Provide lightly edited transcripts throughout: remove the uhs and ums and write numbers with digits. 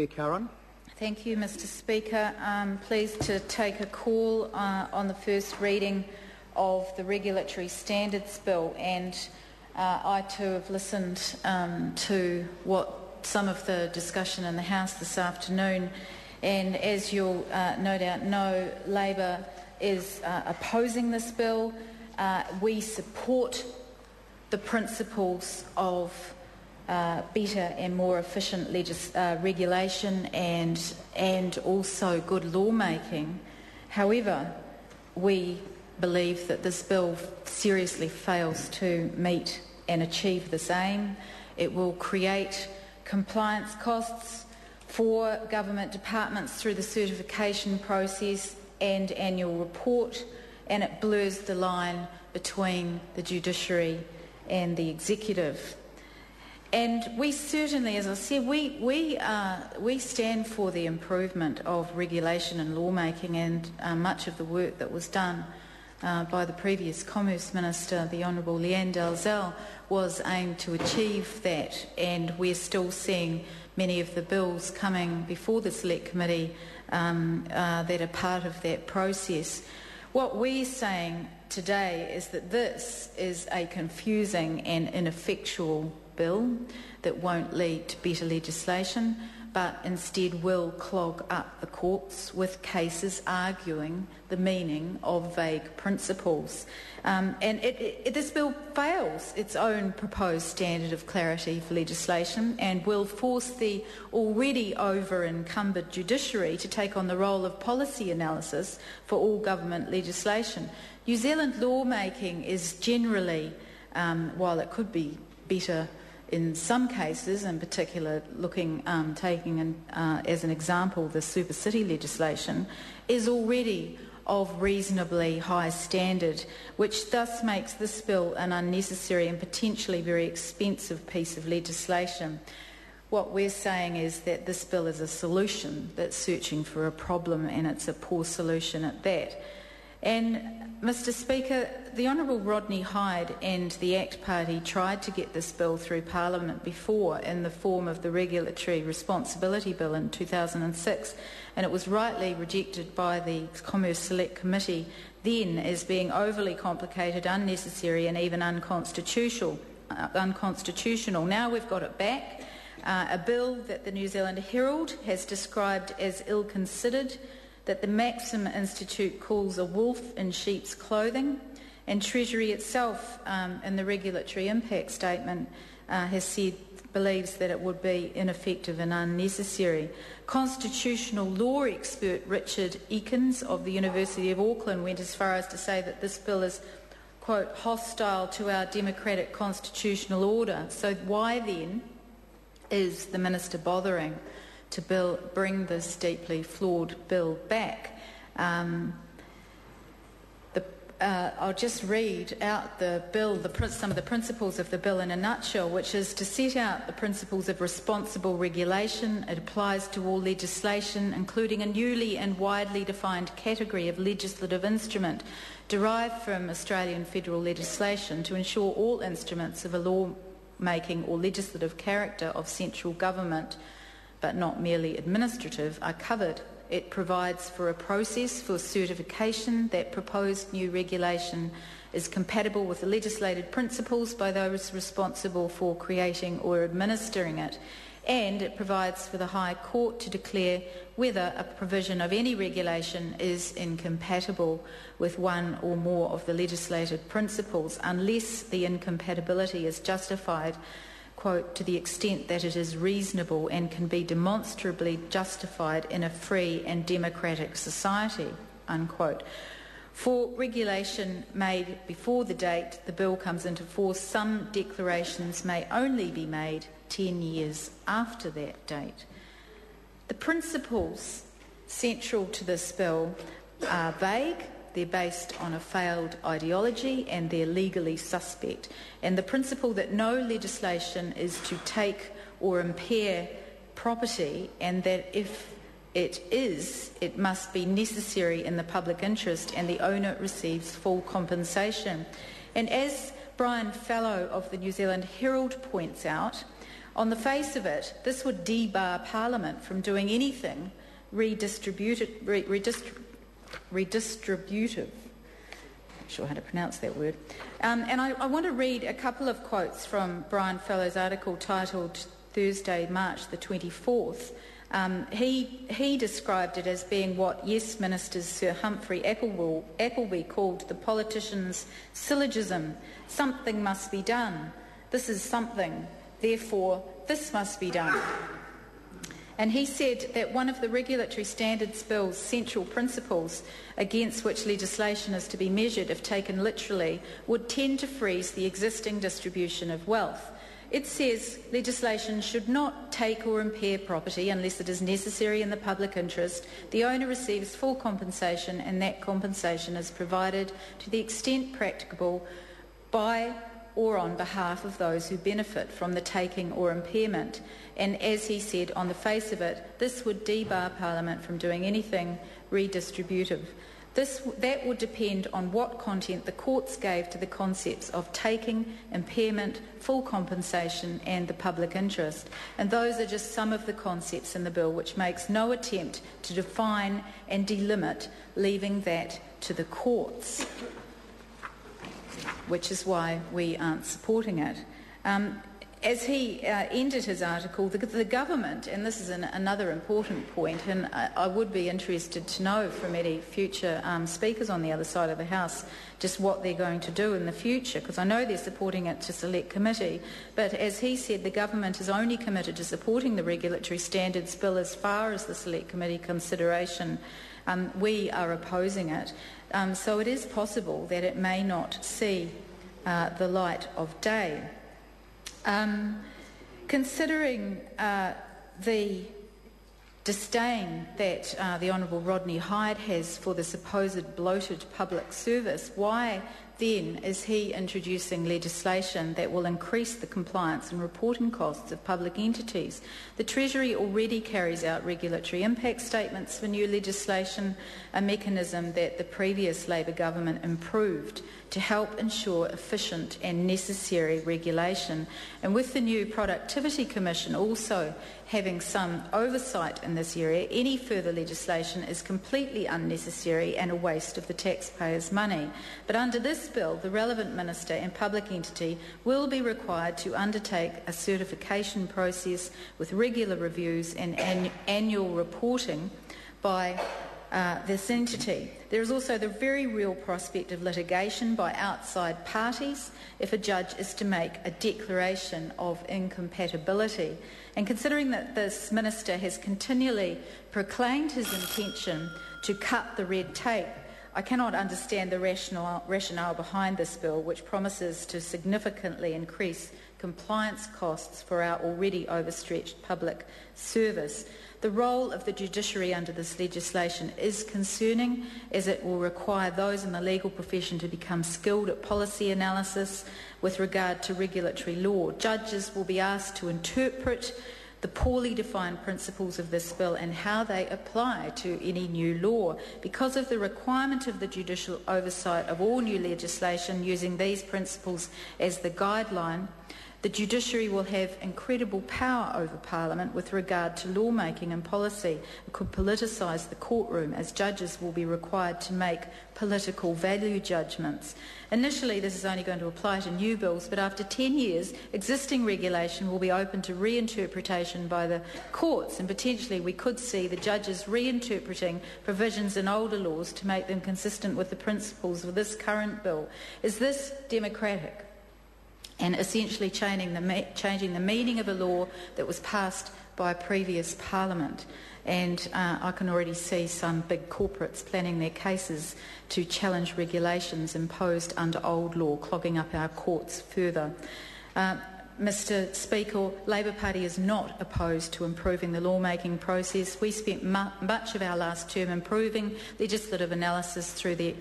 Curran. Thank you, Mr Speaker. I'm pleased to take a call on the first reading of the Regulatory Standards Bill, and I too have listened to what some of the discussion in the House this afternoon, and as you'll no doubt know, Labor is opposing this bill. We support the principles of better and more efficient regulation and also good lawmaking. However, we believe that this bill seriously fails to meet and achieve this aim. It will create compliance costs for government departments through the certification process and annual report, and it blurs the line between the judiciary and the executive. And we certainly, as I said, we stand for the improvement of regulation and lawmaking, and much of the work that was done by the previous Commerce Minister, the Honourable Leanne Dalzell, was aimed to achieve that, and we're still seeing many of the bills coming before the Select Committee that are part of that process. What we're saying today is that this is a confusing and ineffectual bill that won't lead to better legislation, but instead will clog up the courts with cases arguing the meaning of vague principles. This bill fails its own proposed standard of clarity for legislation and will force the already over-encumbered judiciary to take on the role of policy analysis for all government legislation. New Zealand lawmaking is generally, while it could be better in some cases, in particular taking as an example the super city legislation, is already of reasonably high standard, which thus makes this bill an unnecessary and potentially very expensive piece of legislation. What we're saying is that this bill is a solution that's searching for a problem, and it's a poor solution at that. And Mr Speaker, the Honourable Rodney Hyde and the ACT Party tried to get this bill through Parliament before in the form of the Regulatory Responsibility Bill in 2006, and it was rightly rejected by the Commerce Select Committee then as being overly complicated, unnecessary and even unconstitutional. Now we've got it back, a bill that the New Zealand Herald has described as ill-considered, that the Maxim Institute calls a wolf in sheep's clothing, and Treasury itself in the regulatory impact statement has said believes that it would be ineffective and unnecessary. Constitutional law expert Richard Ekins of the University of Auckland went as far as to say that this bill is, quote, hostile to our democratic constitutional order. So why then is the Minister bothering to bring this deeply flawed bill back? I'll just read out the bill, some of the principles of the bill in a nutshell, which is to set out the principles of responsible regulation. It applies to all legislation, including a newly and widely defined category of legislative instrument derived from Australian federal legislation, to ensure all instruments of a law-making or legislative character of central government, but not merely administrative, are covered. It provides for a process for certification that proposed new regulation is compatible with the legislated principles by those responsible for creating or administering it. And it provides for the High Court to declare whether a provision of any regulation is incompatible with one or more of the legislated principles, unless the incompatibility is justified, quote, to the extent that it is reasonable and can be demonstrably justified in a free and democratic society, unquote. For regulation made before the date the bill comes into force, some declarations may only be made 10 years after that date. The principles central to this bill are vague. They're based on a failed ideology and they're legally suspect. And the principle that no legislation is to take or impair property, and that if it is, it must be necessary in the public interest and the owner receives full compensation. And as Brian Fallow of the New Zealand Herald points out, On the face of it, this would debar Parliament from doing anything redistributive. Not sure how to pronounce that word. And I want to read a couple of quotes from Brian Fellowes' article titled Thursday, March the 24th. He described it as being what Yes Minister Sir Humphrey Appleby called the politician's syllogism. Something must be done. This is something. Therefore, this must be done. And he said that one of the Regulatory Standards Bill's central principles against which legislation is to be measured, if taken literally, would tend to freeze the existing distribution of wealth. It says legislation should not take or impair property unless it is necessary in the public interest. The owner receives full compensation, and that compensation is provided to the extent practicable by or on behalf of those who benefit from the taking or impairment. And as he said, on the face of it, this would debar Parliament from doing anything redistributive. That would depend on what content the courts gave to the concepts of taking, impairment, full compensation and the public interest. And those are just some of the concepts in the bill, which makes no attempt to define and delimit, leaving that to the courts, which is why we aren't supporting it. As he ended his article, the government, and this is another important point, and I would be interested to know from any future speakers on the other side of the House just what they're going to do in the future, because I know they're supporting it to Select Committee, but as he said, the government is only committed to supporting the Regulatory Standards Bill as far as the Select Committee consideration. We are opposing it. So it is possible that it may not see the light of day. Considering the disdain that the Honourable Rodney Hyde has for the supposed bloated public service, why then is he introducing legislation that will increase the compliance and reporting costs of public entities? The Treasury already carries out regulatory impact statements for new legislation, a mechanism that the previous Labor government improved to help ensure efficient and necessary regulation. And with the new Productivity Commission also having some oversight in this area, any further legislation is completely unnecessary and a waste of the taxpayers' money. But under this bill, the relevant minister and public entity will be required to undertake a certification process with regular reviews and annual reporting by this entity. There is also the very real prospect of litigation by outside parties if a judge is to make a declaration of incompatibility. And considering that this minister has continually proclaimed his intention to cut the red tape, I cannot understand the rationale behind this bill, which promises to significantly increase compliance costs for our already overstretched public service. The role of the judiciary under this legislation is concerning, as it will require those in the legal profession to become skilled at policy analysis with regard to regulatory law. Judges will be asked to interpret the poorly defined principles of this bill and how they apply to any new law. Because of the requirement of the judicial oversight of all new legislation using these principles as the guideline, the judiciary will have incredible power over Parliament with regard to lawmaking and policy. It could politicise the courtroom, as judges will be required to make political value judgments. Initially, this is only going to apply to new bills, but after 10 years, existing regulation will be open to reinterpretation by the courts, and potentially we could see the judges reinterpreting provisions in older laws to make them consistent with the principles of this current bill. Is this democratic? And essentially changing the meaning of a law that was passed by a previous parliament. And I can already see some big corporates planning their cases to challenge regulations imposed under old law, clogging up our courts further. Mr Speaker, Labor Party is not opposed to improving the lawmaking process. We spent much of our last term improving legislative analysis through the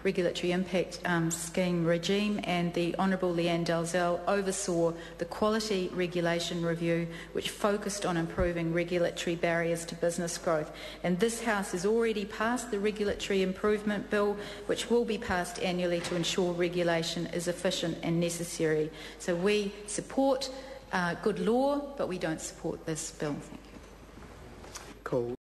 regulatory impact scheme regime, and the Honourable Leanne Dalzell oversaw the quality regulation review, which focused on improving regulatory barriers to business growth. And this House has already passed the Regulatory Improvement Bill, which will be passed annually to ensure regulation is efficient and necessary. So we support good law, but we don't support this bill. Thank you. Cool.